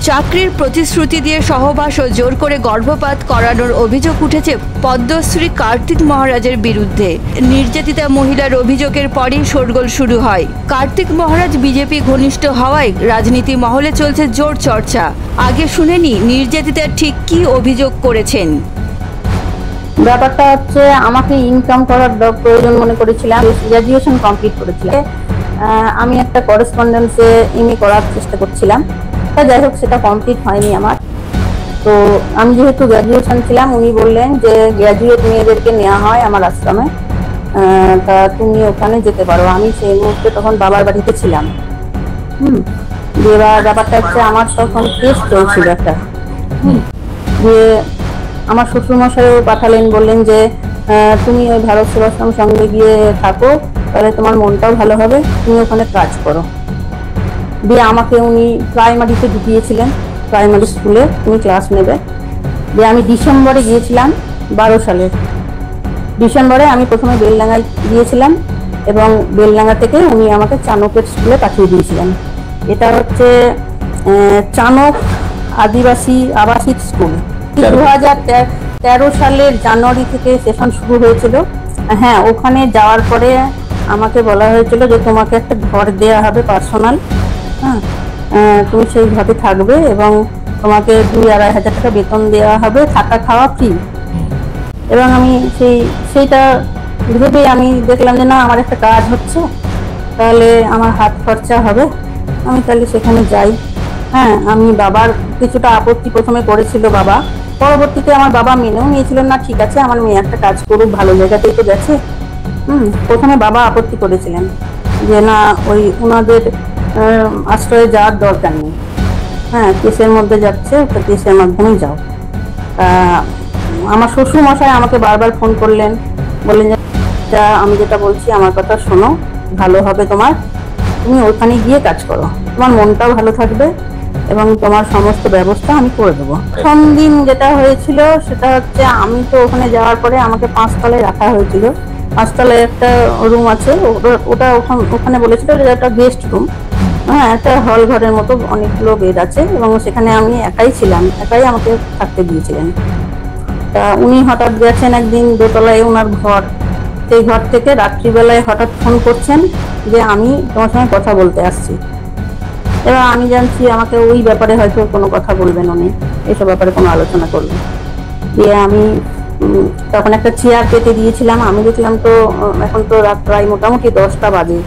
চাকরির প্রতিশ্রুতি দিয়ে সহবাস ও জোর করে গর্ভপাত করানোর অভিযোগ উঠেছে পদ্মশ্রী কার্তিক মহারাজের বিরুদ্ধে। নির্যাতিতা মহিলার অভিযোগের পরই শোরগোল শুরু হয়। কার্তিক মহারাজ বিজেপি ঘনিষ্ঠ হওয়ায় রাজনীতি মহলে চলছে জোর চর্চা। আগে শুনেনি নির্যাতিতা ঠিক কি অভিযোগ করেছেন। ব্যাপারটা হচ্ছে, আমাকে ইনকাম করার প্রয়োজন মনে করেছিলাম। গ্র্যাজুয়েশন কমপ্লিট করেছিলাম, আমি একটা করেসপন্ডেন্সে এমএ করার চেষ্টা করছিলাম। তা যাই হোক, সেটা কমপ্লিট হয়নি আমার। তো আমি যেহেতু গ্র্যাজুয়েশন ছিলাম, উনি বললেন যে গ্র্যাজুয়েট মেয়েদেরকে নেওয়া হয় আমার আশ্রমে, তা তুমি ওখানে যেতে পারো। আমি সেই মুহূর্তে তখন বাবার বাড়িতে ছিলাম। এবার ব্যাপারটা হচ্ছে, আমার তখন কেস চলছিল একটা। যে আমার শ্বশুরমশাইও পাঠালেন, বললেন যে তুমি ওই ভারত সেবাশ্রম সঙ্গে গিয়ে থাকো, তাহলে তোমার মনটাও ভালো হবে, তুমি ওখানে কাজ করো। দিয়ে আমাকে উনি প্রাইমারিতে ঢুকিয়েছিলেন, প্রাইমারি স্কুলে তুমি ক্লাস নেবে। দিয়ে আমি ডিসেম্বরে গিয়েছিলাম, 12 সালের ডিসেম্বরে আমি প্রথমে বেলডাঙ্গায় গিয়েছিলাম, এবং বেলডাঙ্গা থেকে উনি আমাকে চানকের স্কুলে পাঠিয়ে দিয়েছিলেন। এটা হচ্ছে চানক আদিবাসী আবাসিক স্কুল। 2013 সালের জানুয়ারি থেকে সেশন শুরু হয়েছিল। হ্যাঁ, ওখানে যাওয়ার পরে আমাকে বলা হয়েছিল যে তোমাকে একটা ঘর দেওয়া হবে পার্সোনাল। হ্যাঁ, তুমি সেই ঘরে থাকবে এবং তোমাকে 2-2.5 হাজার টাকা বেতন দেওয়া হবে, থাকা খাওয়া ফ্রি। এবং আমি সেইটা ভেবে আমি দেখলাম যে না, আমার একটা কাজ হচ্ছে, তাহলে আমার হাত খরচা হবে, আমি তাহলে সেখানে যাই। হ্যাঁ, আমি বাবার কিছুটা আপত্তি প্রথমে করেছিল বাবা, পরবর্তীতে আমার বাবা মেনেও নিয়েছিলেন। না, ঠিক আছে, আমার মেয়ে একটা কাজ করুক, ভালো জায়গাতেই তো গেছে। প্রথমে বাবা আপত্তি করেছিলেন যে না, ওই ওনাদের আশ্রয়ে যাওয়ার দরকার নেই। হ্যাঁ, কেসের মধ্যে যাচ্ছে, তো কেসের মাধ্যমেই যাও। আমার শ্বশুর মশাই আমাকে বারবার ফোন করলেন, বললেন যে আমি যেটা বলছি আমার কথা শোনো, ভালো হবে তোমার, তুমি ওখানে গিয়ে কাজ করো, তোমার মনটাও ভালো থাকবে এবং তোমার সমস্ত ব্যবস্থা আমি করে দেবো। প্রথম দিন যেটা হয়েছিল সেটা হচ্ছে, আমি তো ওখানে যাওয়ার পরে আমাকে 5 তলায় রাখা হয়েছিল। 5 তলায় একটা রুম আছে, ওটা ওখানে বলেছিল যে একটা গেস্ট রুম। হ্যাঁ, একটা হল ঘরের মতো অনেকগুলো বেড আছে, এবং সেখানে আমি একাই ছিলাম, একাই আমাকে থাকতে দিয়েছিলেন। তা উনি হঠাৎ গেছেন একদিন দোতলায় ওনার ঘর, সেই ঘর থেকে রাত্রিবেলায় হঠাৎ ফোন করছেন যে আমি তোমার সঙ্গে কথা বলতে আসছি। এবার আমি জানছি আমাকে ওই ব্যাপারে হয়তো কোনো কথা বলবেন উনি, এসব ব্যাপারে কোনো আলোচনা করবেন। দিয়ে আমি তখন একটা চেয়ার পেতে দিয়েছিলাম। আমি দেখলাম তো এখন তো রাত প্রায় মোটামুটি 10টা বাজে,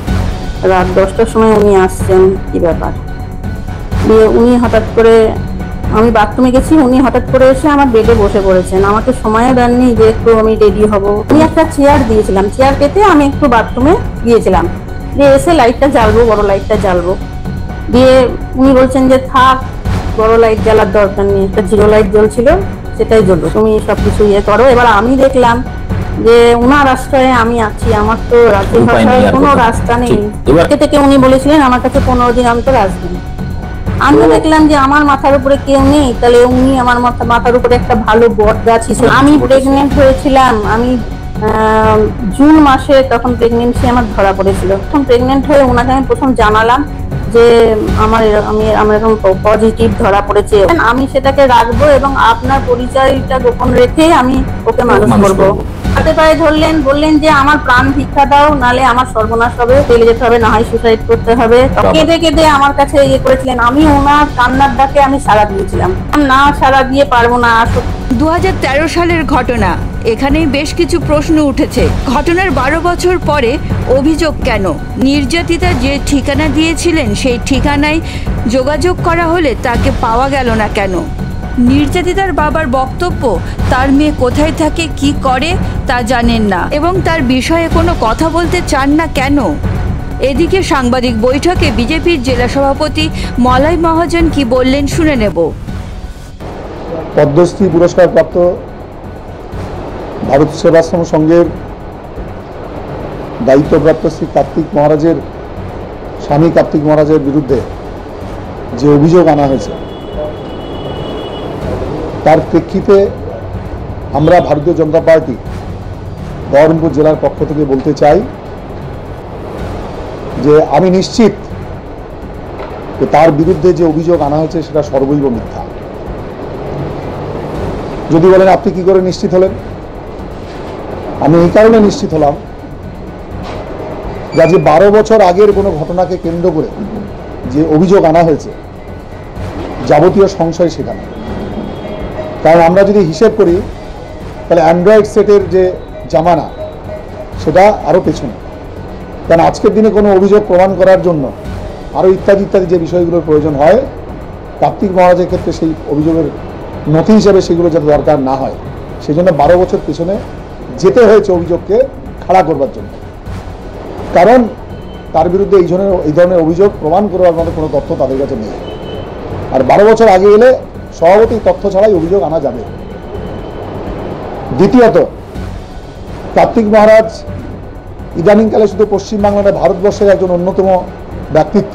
রাত 10টার সময় উনি আসছেন, কি ব্যাপার। দিয়ে উনি হঠাৎ করে, আমি বাথরুমে গেছি, উনি হঠাৎ করে এসে আমার বেডে বসে পড়েছেন, আমাকে সময়ও দেননি যে একটু আমি রেডি হব। উনি একটা চেয়ার দিয়েছিলাম, চেয়ার পেতে আমি একটু বাথরুমে গিয়েছিলাম, দিয়ে এসে লাইটটা জ্বালবো, বড় লাইটটা জ্বালবো। দিয়ে উনি বলছেন যে থাক, বড় লাইট জ্বালার দরকার নেই, একটা জিরো লাইট জ্বলছিল, সেটাই জ্বলবো, তুমি সবকিছু ইয়ে করো। এবার আমি দেখলাম যে উনার আশ্রয়ে আমি আছি, আমার তো রাজ্য ভাষার কোনো রাস্তা নেই। থেকে উনি বলেছিলেন আমার কাছে 15 দিন অন্তর আসবেন। আমি দেখলাম যে আমার মাথার উপরে কেউ নেই, তাহলে উনি আমার মাথার উপরে একটা ভালো বট গাছ ছিল। আমি প্রেগনেন্ট হয়েছিলাম, আমি জুন মাসে তখন প্রেগনেন্সি আমার ধরা পড়েছিল। তখন প্রেগনেন্ট হয়ে ওনাকে আমি প্রথম জানালাম যে আমি এরকম পজিটিভ ধরা পড়েছে, আমি সেটাকে রাখবো এবং আপনার পরিচয়টা গোপন রেখে আমি ওকে মানুষ করবো। হাতে পায়ে ধরলেন, বললেন যে আমার প্রাণ ভিক্ষা দাও, নালে আমার সর্বনাশ হবে, চলে যেতে হবে, না হয় সুসাইড করতে হবে। কেঁদে কেঁদে আমার কাছে ইয়ে করেছিলেন। আমি ওনার কান্নার ডাকে আমি সাড়া দিয়েছিলাম, না সাড়া দিয়ে পারবো না। 2013 সালের ঘটনা, এখানেই বেশ কিছু প্রশ্ন উঠেছে। ঘটনার 12 বছর পরে অভিযোগ কেন? নির্যাতিতা যে ঠিকানা দিয়েছিলেন সেই ঠিকানায় যোগাযোগ করা হলে তাকে পাওয়া গেল না কেন? নির্যাতিতার বাবার বক্তব্য, তার মেয়ে কোথায় থাকে, কি করে তা জানেন না এবং তার বিষয়ে কোনো কথা বলতে চান না কেন? এদিকে সাংবাদিক বৈঠকে বিজেপির জেলা সভাপতি মলয় মহাজন কি বললেন শুনে নেব। পদ্মশ্রী পুরস্কার প্রাপ্ত ভারত সেবাশ্রম সংঘের দায়িত্বপ্রাপ্ত শ্রী কার্তিক মহারাজের স্বামী কার্তিক মহারাজের বিরুদ্ধে যে অভিযোগ আনা হয়েছে, তার প্রেক্ষিতে আমরা ভারতীয় জনতা পার্টি বহরমপুর জেলার পক্ষ থেকে বলতে চাই যে আমি নিশ্চিত তো তার বিরুদ্ধে যে অভিযোগ আনা হয়েছে সেটা সর্বৈব মিথ্যা। যদি বলেন আপনি কি করে নিশ্চিত হলেন, আমি এই কারণে নিশ্চিত হলাম যে 12 বছর আগের কোনো ঘটনাকে কেন্দ্র করে যে অভিযোগ আনা হয়েছে যাবতীয় সংশয় সেখানে। কারণ আমরা যদি হিসেব করি তাহলে অ্যান্ড্রয়েড সেটের যে জামানা সেটা আরও পেছনে। কারণ আজকের দিনে কোনো অভিযোগ প্রমাণ করার জন্য আরও ইত্যাদি ইত্যাদি যে বিষয়গুলোর প্রয়োজন হয়, কার্তিক মহারাজের ক্ষেত্রে সেই অভিযোগের নথি হিসেবে সেগুলো যাতে দরকার না হয় সেই জন্য 12 বছর পেছনে যেতে হয়েছে অভিযোগকে খাড়া করবার জন্য। কারণ তার বিরুদ্ধে এই ধরনের অভিযোগ প্রমাণ করবার মতো কোনো তথ্য তাদের কাছে নেই। আর 12 বছর আগে এলে স্বভাবতই তথ্য ছাড়াই অভিযোগ আনা যাবে। দ্বিতীয়ত, কার্তিক মহারাজ ইদানিংকালে শুধু পশ্চিমবাংলা নয়, ভারতবর্ষের একজন অন্যতম ব্যক্তিত্ব।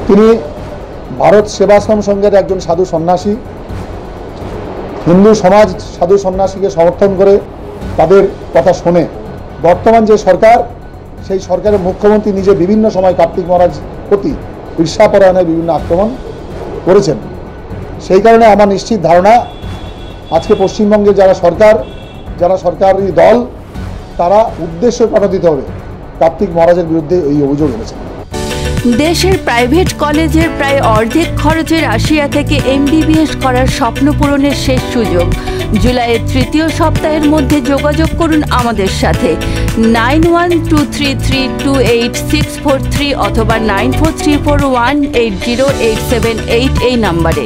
তিনি ভারত সেবাশ্রম সংঘের একজন সাধু সন্ন্যাসী। হিন্দু সমাজ সাধু সন্ন্যাসীকে সমর্থন করে তাদের কথা শোনে। বর্তমান যে সরকার, সেই সরকারের মুখ্যমন্ত্রী নিজে বিভিন্ন সময় কার্তিক মহারাজ প্রতি ঈর্ষাপরায়ণে বিভিন্ন আক্রমণ করেছেন। সেই কারণে আমার নিশ্চিত ধারণা আজকে পশ্চিমবঙ্গে যারা সরকারি দল, তারা উদ্দেশ্য প্রণোদিত হবে কার্তিক মহারাজের বিরুদ্ধে এই অভিযোগ এনেছেন। দেশের প্রাইভেট কলেজের প্রায় অর্ধেক খরচে রাশিয়া থেকে MBBS করার স্বপ্ন পূরণের শেষ সুযোগ। জুলাইয়ের 3য় সপ্তাহের মধ্যে যোগাযোগ করুন আমাদের সাথে 9123328643 অথবা 9434180878 এই নাম্বারে।